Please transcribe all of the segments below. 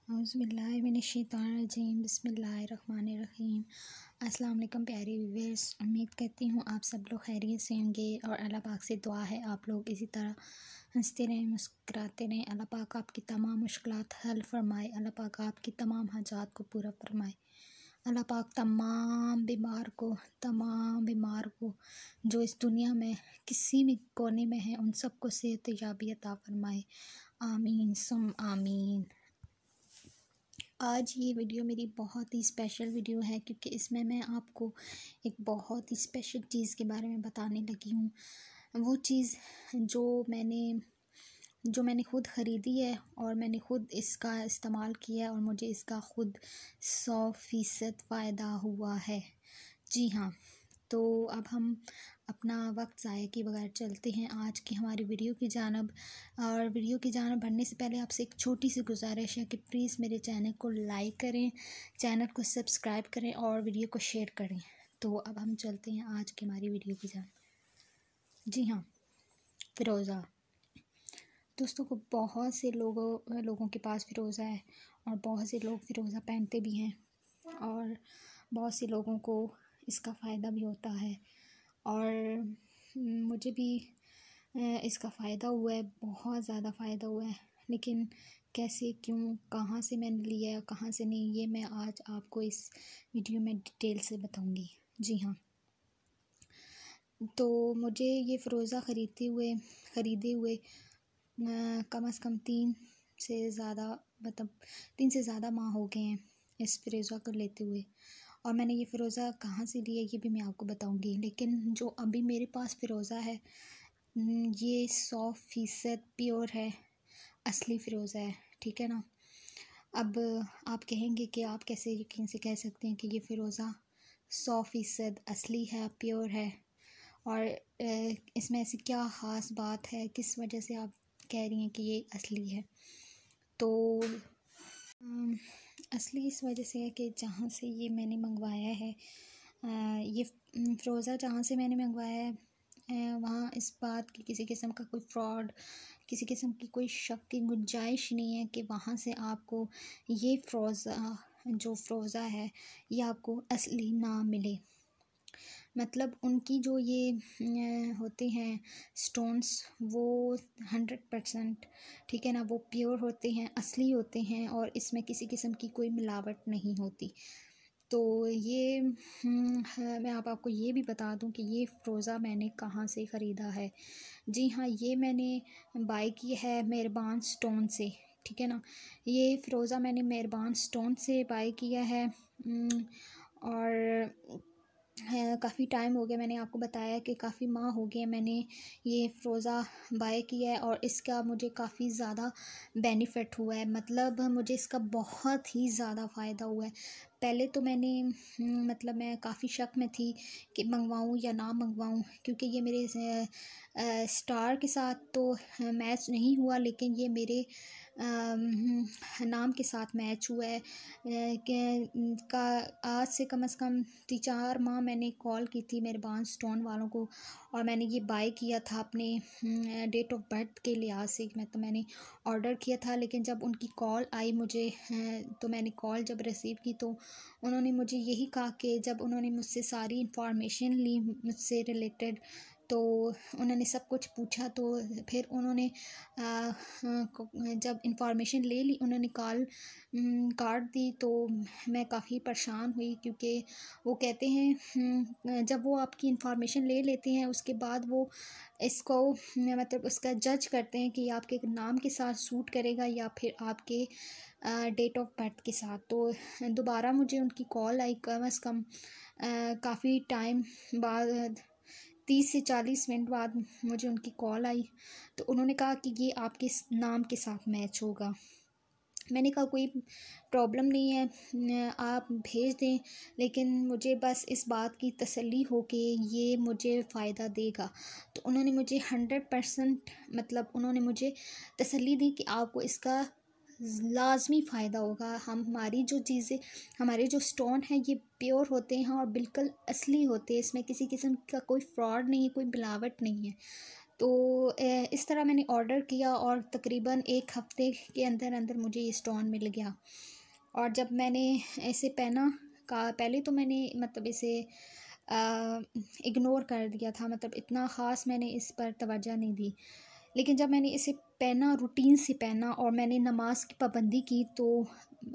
औज़ुबिल्लाहिमिनश्शैतानिर्रजीम बिस्मिल्लाहिर्रहमानिर्रहीम। अस्सलाम वालेकुम प्यारे व्यूअर्स, उम्मीद करती हूँ आप सब लोग खैरियत से होंगे और अल्लाह पाक से दुआ है आप लोग इसी तरह हंसते रहें, मुस्कुराते रहें। अल्लाह पाक आपकी तमाम मुश्किलात हल फरमाए, अल्लाह पाक आपकी तमाम हाजात को पूरा फरमाए। अल्लाह पाक तमाम बीमार को जो इस दुनिया में किसी भी कोने में है उन सबको सेहत याबी अता फरमाए। आमीन सुम आमीन। आज ये वीडियो मेरी बहुत ही स्पेशल वीडियो है क्योंकि इसमें मैं आपको एक बहुत ही स्पेशल चीज़ के बारे में बताने लगी हूँ। वो चीज़ जो मैंने ख़ुद ख़रीदी है और मैंने ख़ुद इसका इस्तेमाल किया है और मुझे इसका ख़ुद 100% फ़ायदा हुआ है। जी हाँ, तो अब हम अपना वक्त ज़ाया किए बगैर चलते हैं आज की हमारी वीडियो की जानिब। और वीडियो की जानिब बढ़ने से पहले आपसे एक छोटी सी गुजारिश है कि प्लीज़ मेरे चैनल को लाइक करें, चैनल को सब्सक्राइब करें और वीडियो को शेयर करें। तो अब हम चलते हैं आज की हमारी वीडियो की जानिब। जी हाँ, फ़िरोज़ा दोस्तों को बहुत से लोगों के पास फ़िरोज़ा है और बहुत से लोग फ़िरोज़ा पहनते भी हैं और बहुत से लोगों को इसका फ़ायदा भी होता है और मुझे भी इसका फ़ायदा हुआ है, बहुत ज़्यादा फ़ायदा हुआ है। लेकिन कैसे, क्यों, कहाँ से मैंने लिया, कहाँ से नहीं, ये मैं आज आपको इस वीडियो में डिटेल से बताऊंगी। जी हाँ, तो मुझे ये फ़िरोज़ा ख़रीदे हुए कम से कम 3 से ज़्यादा माह हो गए हैं इस फ़िरोज़ा को लेते हुए। और मैंने ये फ़िरोज़ा कहाँ से लिया ये भी मैं आपको बताऊंगी। लेकिन जो अभी मेरे पास फ़िरोज़ा है ये 100% प्योर है, असली फ़िरोज़ा है, ठीक है ना। अब आप कहेंगे कि आप कैसे यकीन से कह सकते हैं कि ये फ़िरोज़ा 100% असली है, प्योर है और इसमें ऐसी क्या ख़ास बात है, किस वजह से आप कह रही हैं कि ये असली है। तो असली इस वजह से है कि जहाँ से ये मैंने मंगवाया है, ये फ़िरोज़ा जहाँ से मैंने मंगवाया है वहाँ इस बात की किसी किस्म का कोई फ्रॉड, किसी किस्म की कोई शक की गुंजाइश नहीं है कि वहाँ से आपको ये फ़िरोज़ा है ये आपको असली ना मिले। मतलब उनकी जो ये होते हैं स्टोन्स वो 100% ठीक है ना, वो प्योर होते हैं, असली होते हैं और इसमें किसी किस्म की कोई मिलावट नहीं होती। तो ये मैं आपको ये भी बता दूं कि ये फ़िरोज़ा मैंने कहाँ से ख़रीदा है। जी हाँ, ये मैंने बाय की है मेहरबान स्टोन से, ठीक है ना। ये फ़िरोज़ा मैंने मेहरबान स्टोन से बाय किया है और काफ़ी टाइम हो गया, मैंने आपको बताया कि काफ़ी माह हो गए मैंने ये फ़िरोज़ा बाय किया है और इसका मुझे काफ़ी ज़्यादा बेनिफिट हुआ है। मतलब मुझे इसका बहुत ही ज़्यादा फ़ायदा हुआ है। पहले तो मैं काफ़ी शक में थी कि मंगवाऊँ या ना मंगवाऊँ, क्योंकि ये मेरे स्टार के साथ तो मैच नहीं हुआ, लेकिन ये मेरे नाम के साथ मैच हुआ है। आज से कम 3-4 माह मैंने कॉल की थी मेहरबान स्टोन वालों को और मैंने ये बाय किया था अपने डेट ऑफ बर्थ के लिहाज से। मैंने ऑर्डर किया था, लेकिन जब उनकी कॉल आई मुझे तो मैंने कॉल जब रिसीव की तो उन्होंने मुझे यही कहा कि जब उन्होंने मुझसे सारी इंफॉर्मेशन ली मुझसे रिलेटेड, तो उन्होंने सब कुछ पूछा, तो फिर उन्होंने जब इंफॉर्मेशन ले ली उन्होंने कॉल काट दी। तो मैं काफ़ी परेशान हुई क्योंकि वो कहते हैं जब वो आपकी इंफॉर्मेशन ले लेते हैं उसके बाद वो इसको मतलब उसका जज करते हैं कि आपके नाम के साथ सूट करेगा या फिर आपके डेट ऑफ बर्थ के साथ। तो दोबारा मुझे उनकी कॉल आई कम से कम काफ़ी टाइम बाद, 30 से 40 मिनट बाद मुझे उनकी कॉल आई। तो उन्होंने कहा कि ये आपके नाम के साथ मैच होगा। मैंने कहा कोई प्रॉब्लम नहीं है, आप भेज दें, लेकिन मुझे बस इस बात की तसल्ली हो कि ये मुझे फ़ायदा देगा। तो उन्होंने मुझे 100% मतलब उन्होंने मुझे तसल्ली दी कि आपको इसका लाज़मी फ़ायदा होगा। हमारी जो चीज़ें, हमारे जो स्टोन हैं ये प्योर होते हैं और बिल्कुल असली होते हैं, इसमें किसी किस्म का कोई फ्रॉड नहीं है, कोई मिलावट नहीं है। तो इस तरह मैंने ऑर्डर किया और तकरीबन 1 हफ़्ते के अंदर अंदर मुझे ये स्टोन मिल गया। और जब मैंने इसे पहना का पहले तो मैंने मतलब इसे इग्नोर कर दिया था, मतलब इतना ख़ास मैंने इस पर तवज्जो नहीं दी। लेकिन जब मैंने इसे पहना, रूटीन से पहना और मैंने नमाज की पाबंदी की, तो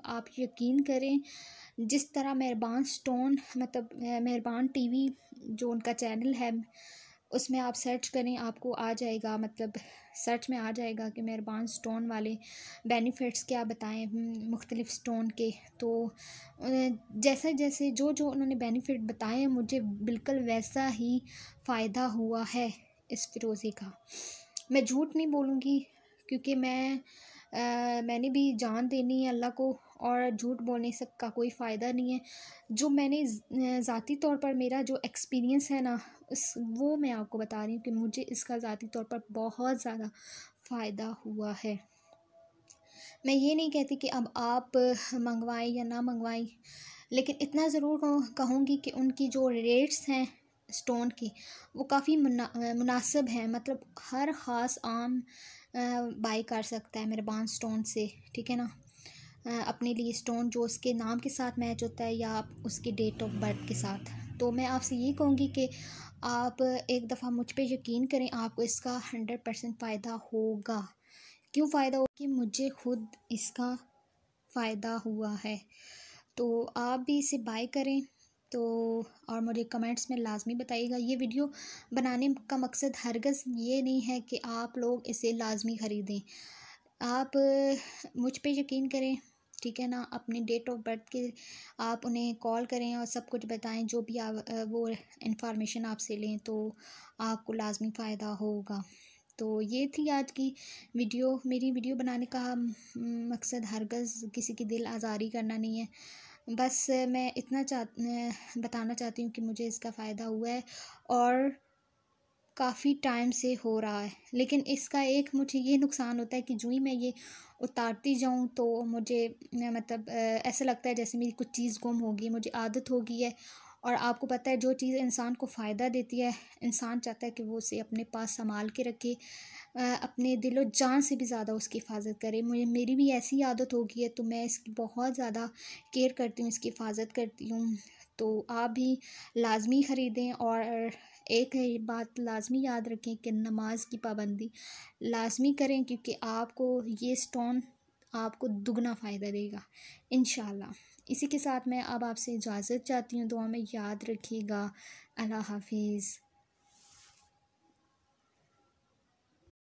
आप यकीन करें जिस तरह मेहरबान स्टोन मतलब मेहरबान टीवी जो उनका चैनल है उसमें आप सर्च करें आपको आ जाएगा, मतलब सर्च में आ जाएगा कि मेहरबान स्टोन वाले बेनिफिट्स क्या बताएं मुख्तलिफ़ स्टोन के। तो जैसे जैसे जो जो उन्होंने बेनिफिट बताए मुझे बिल्कुल वैसा ही फ़ायदा हुआ है इस फ़िरोज़ी का। मैं झूठ नहीं बोलूँगी क्योंकि मैंने भी जान देनी है अल्लाह को और झूठ बोलने से का कोई फ़ायदा नहीं है। जो मैंने ज़ाती तौर पर मेरा जो एक्सपीरियंस है ना वो मैं आपको बता रही हूँ कि मुझे इसका ज़ाती तौर पर बहुत ज़्यादा फ़ायदा हुआ है। मैं ये नहीं कहती कि अब आप मंगवाएं या ना मंगवाएं, लेकिन इतना ज़रूर कहूँगी कि उनकी जो रेट्स हैं स्टोन की वो काफ़ी मुनासिब हैं, मतलब हर ख़ास आम बाई कर सकता है मेहरबान स्टोन से, ठीक है ना। अपने लिए स्टोन जो उसके नाम के साथ मैच होता है या उसके डेट ऑफ बर्थ के साथ। तो मैं आपसे ये कहूँगी कि आप एक दफ़ा मुझ पे यकीन करें, आपको इसका 100% फ़ायदा होगा। क्यों फ़ायदा हो कि मुझे खुद इसका फ़ायदा हुआ है। तो आप भी इसे बाय करें तो और मुझे कमेंट्स में लाज़मी बताइएगा। ये वीडियो बनाने का मकसद हरगिज़ ये नहीं है कि आप लोग इसे लाज़मी ख़रीदें। आप मुझ पे यकीन करें, ठीक है ना। अपनी डेट ऑफ बर्थ के आप उन्हें कॉल करें और सब कुछ बताएं, जो भी आप वो इंफॉर्मेशन आपसे लें तो आपको लाज़मी फ़ायदा होगा। तो ये थी आज की वीडियो। मेरी वीडियो बनाने का मकसद हरगिज़ किसी की दिल आज़ारी करना नहीं है। बस मैं इतना बताना चाहती हूँ कि मुझे इसका फ़ायदा हुआ है और काफ़ी टाइम से हो रहा है। लेकिन इसका एक मुझे ये नुकसान होता है कि जो ही मैं ये उतारती जाऊँ तो मुझे मतलब ऐसा लगता है जैसे मेरी कुछ चीज़ गुम हो गई, मुझे आदत हो गई है। और आपको पता है जो चीज़ इंसान को फ़ायदा देती है, इंसान चाहता है कि वो उसे अपने पास संभाल के रखे, अपने दिलो जान से भी ज़्यादा उसकी हिफाजत करे। मेरी भी ऐसी आदत हो गई है, तो मैं इसकी बहुत ज़्यादा केयर करती हूँ, इसकी हिफाजत करती हूँ। तो आप भी लाज़मी ख़रीदें और एक है बात लाज़मी याद रखें कि नमाज की पाबंदी लाज़मी करें, क्योंकि आपको ये स्टोन आपको दुगना फ़ायदा देगा इंशाल्लाह। इसी के साथ मैं अब आपसे इजाज़त चाहती हूँ। दुआ में याद रखिएगा। अल्लाह हाफिज़।